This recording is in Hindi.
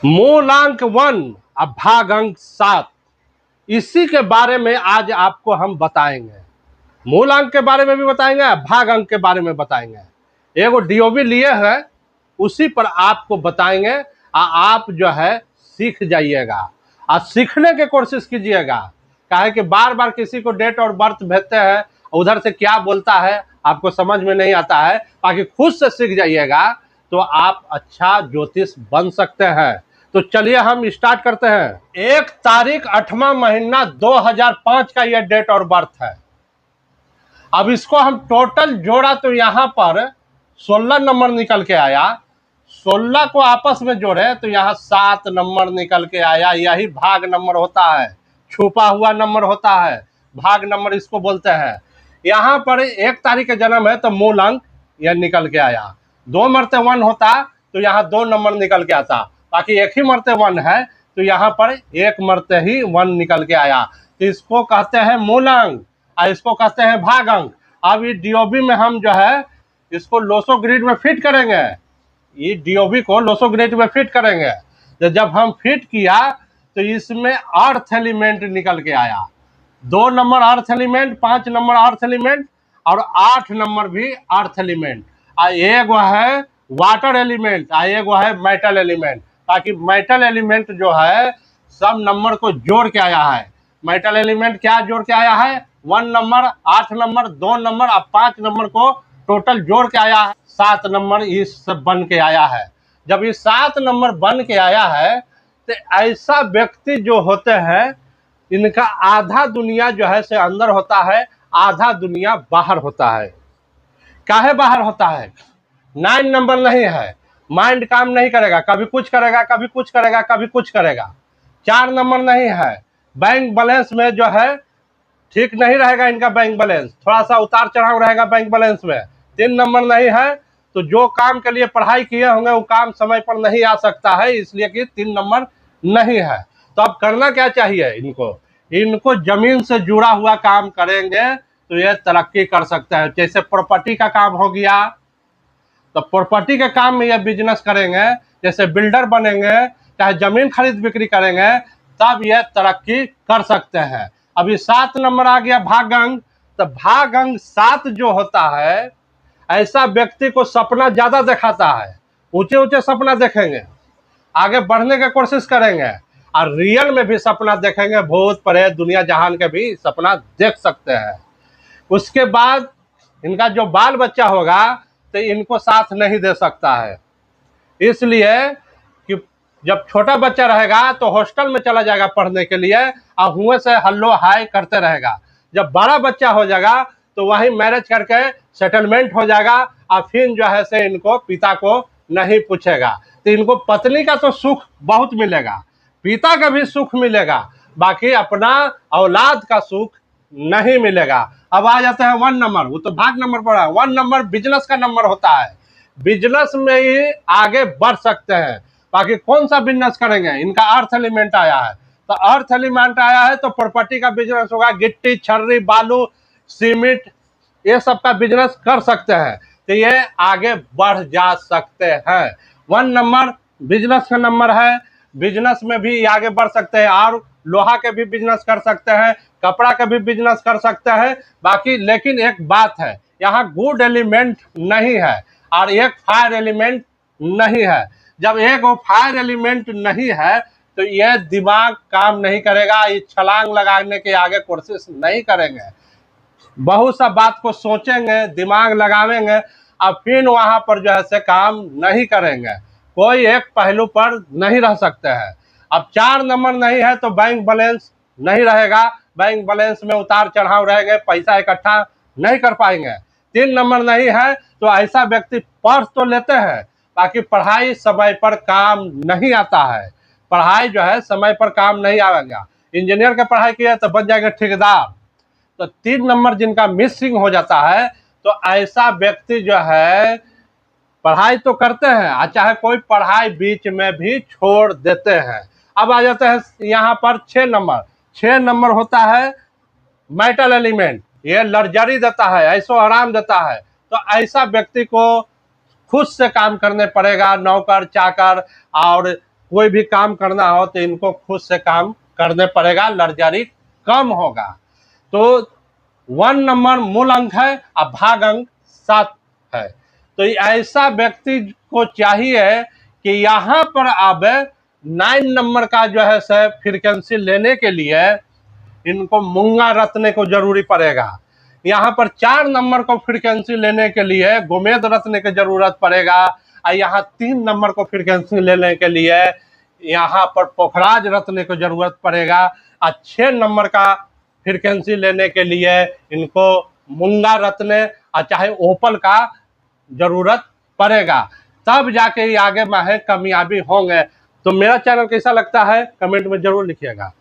मूलांक 1 अब भाग अंक 7, इसी के बारे में आज आपको हम बताएंगे। मूलांक के बारे में भी बताएंगे, भाग अंक के बारे में बताएंगे। एगो डीओबी लिए है, उसी पर आपको बताएंगे। आप जो है सीख जाइएगा और सीखने की कोशिश कीजिएगा। काहे कि बार बार किसी को डेट और बर्थ भेजते हैं, उधर से क्या बोलता है आपको समझ में नहीं आता है। बाकी खुद से सीख जाइएगा तो आप अच्छा ज्योतिष बन सकते हैं। तो चलिए हम स्टार्ट करते हैं। 1 तारीख 8वां महीना 2005 का यह डेट और बर्थ है। अब इसको हम टोटल जोड़ा तो यहाँ पर 16 नंबर निकल के आया। 16 को आपस में जोड़े तो यहाँ 7 नंबर निकल के आया। यही भाग नंबर होता है, छुपा हुआ नंबर होता है, भाग नंबर इसको बोलते हैं। यहाँ पर 1 तारीख का जन्म है तो मूल अंक यह निकल के आया। 2 मरते 1 होता तो यहाँ 2 नंबर निकल के आता। बाकी एक ही मरते 1 है तो यहाँ पर 1 मरते ही 1 निकल के आया। तो इसको कहते हैं मूल अंक और इसको कहते हैं भाग अंक। अब ये डीओबी में हम जो है इसको लोसो ग्रिड में फिट करेंगे। ये डीओबी को लोसो ग्रिड में फिट करेंगे। तो जब हम फिट किया तो इसमें अर्थ एलिमेंट निकल के आया। 2 number earth element, 5 number earth element और 8 नंबर भी अर्थ एलिमेंट। एक है वाटर एलिमेंट, एक है मेटल एलिमेंट। ताकि मेटल एलिमेंट जो है सब नंबर को जोड़ के आया है। मेटल एलिमेंट क्या जोड़ के आया है? 1 नंबर, 8 नंबर, 2 नंबर और 5 नंबर को टोटल जोड़ के आया है। 7 नंबर इस सब बन के आया है। जब ये 7 नंबर बन के आया है तो ऐसा व्यक्ति जो होते हैं इनका आधा दुनिया जो है से अंदर होता है, आधा दुनिया बाहर होता है। काहे बाहर होता है? 9 नंबर नहीं है, माइंड काम नहीं करेगा, कभी कुछ करेगा, कभी कुछ करेगा, कभी कुछ करेगा। 4 नंबर नहीं है, बैंक बैलेंस में जो है ठीक नहीं रहेगा इनका बैंक बैलेंस, थोड़ा सा उतार चढ़ाव रहेगा बैंक बैलेंस में। 3 नंबर नहीं है तो जो काम के लिए पढ़ाई किए होंगे वो काम समय पर नहीं आ सकता है, इसलिए कि 3 नंबर नहीं है। तो अब करना क्या चाहिए इनको जमीन से जुड़ा हुआ काम करेंगे तो ये तरक्की कर सकते हैं। जैसे प्रॉपर्टी का काम हो गया तो प्रॉपर्टी के काम में ये बिजनेस करेंगे, जैसे बिल्डर बनेंगे, चाहे जमीन खरीद बिक्री करेंगे, तब ये तरक्की कर सकते हैं। अभी 7 नंबर आ गया भाग अंक। तो भाग अंक 7 जो होता है ऐसा व्यक्ति को सपना ज्यादा दिखाता है, ऊंचे ऊंचे सपना देखेंगे, आगे बढ़ने की कोशिश करेंगे और रियल में भी सपना देखेंगे, भूत प्रेत दुनिया जहान के भी सपना देख सकते हैं। उसके बाद इनका जो बाल बच्चा होगा तो इनको साथ नहीं दे सकता है, इसलिए कि जब छोटा बच्चा रहेगा तो हॉस्टल में चला जाएगा पढ़ने के लिए और हुए से हल्लो हाय करते रहेगा। जब बड़ा बच्चा हो जाएगा तो वहीं मैरिज करके सेटलमेंट हो जाएगा और फिर जो है से इनको पिता को नहीं पूछेगा। तो इनको पत्नी का तो सुख बहुत मिलेगा, पिता का भी सुख मिलेगा, बाकी अपना औलाद का सुख नहीं मिलेगा। अब आ जाते हैं 1 नंबर, वो तो भाग नंबर पर है। 1 नंबर बिजनेस का नंबर होता है, बिजनेस में ही आगे बढ़ सकते हैं। बाकी कौन सा बिजनेस करेंगे? इनका अर्थ एलिमेंट आया है, तो अर्थ एलिमेंट आया है तो प्रॉपर्टी का बिजनेस होगा, गिट्टी छर्री बालू सीमेंट ये सब का बिजनेस कर सकते हैं। तो ये आगे बढ़ जा सकते हैं। 1 नंबर बिजनेस का नंबर है, बिजनेस में भी आगे बढ़ सकते हैं और लोहा के भी बिजनेस कर सकते हैं, कपड़ा का भी बिजनेस कर सकते हैं। बाकी लेकिन एक बात है, यहाँ गुड एलिमेंट नहीं है और एक फायर एलिमेंट नहीं है। जब एक वो फायर एलिमेंट नहीं है तो यह दिमाग काम नहीं करेगा, ये छलांग लगाने के आगे कोशिश नहीं करेंगे, बहुत सा बात को सोचेंगे, दिमाग लगावेंगे और फिर वहां पर जो है से काम नहीं करेंगे, कोई एक पहलू पर नहीं रह सकते हैं। अब 4 नंबर नहीं है तो बैंक बैलेंस नहीं रहेगा, बैंक बैलेंस में उतार चढ़ाव रहेंगे, पैसा इकट्ठा नहीं कर पाएंगे। 3 नंबर नहीं है तो ऐसा व्यक्ति पढ़ तो लेते हैं, बाकी पढ़ाई समय पर काम नहीं आता है, पढ़ाई जो है समय पर काम नहीं आएगा। इंजीनियर की पढ़ाई किया तो बन जाएगा ठेकेदार। तो 3 नंबर जिनका मिसिंग हो जाता है तो ऐसा व्यक्ति जो है पढ़ाई तो करते हैं, चाहे कोई पढ़ाई बीच में भी छोड़ देते हैं। अब आ जाते हैं यहाँ पर 6 नंबर। 6 नंबर होता है मेटल एलिमेंट, ये लग्जरी देता है, ऐसो आराम देता है। तो ऐसा व्यक्ति को खुद से काम करने पड़ेगा, नौकर चाकर और कोई भी काम करना हो तो इनको खुद से काम करने पड़ेगा, लग्जरी कम होगा। तो 1 नंबर मूल अंक है और भाग अंक 7 है। तो ऐसा व्यक्ति को चाहिए कि यहाँ पर अब 9 नंबर का जो है से फ्रीक्वेंसी लेने के लिए इनको मूंगा रत्ने को जरूरी पड़ेगा। यहाँ पर 4 नंबर को फ्रीक्वेंसी लेने के लिए गोमेद रत्ने की जरूरत पड़ेगा, और यहाँ 3 नंबर को फ्रीक्वेंसी लेने के लिए यहाँ पर पोखराज रत्ने की जरूरत पड़ेगा, और 6 नंबर का फ्रीक्वेंसी लेने के लिए इनको मुंगा रत्ने और चाहे ओपल का जरूरत पड़ेगा, तब जाके ये आगे में कामयाबी होंगे। तो मेरा चैनल कैसा लगता है कमेंट में जरूर लिखिएगा।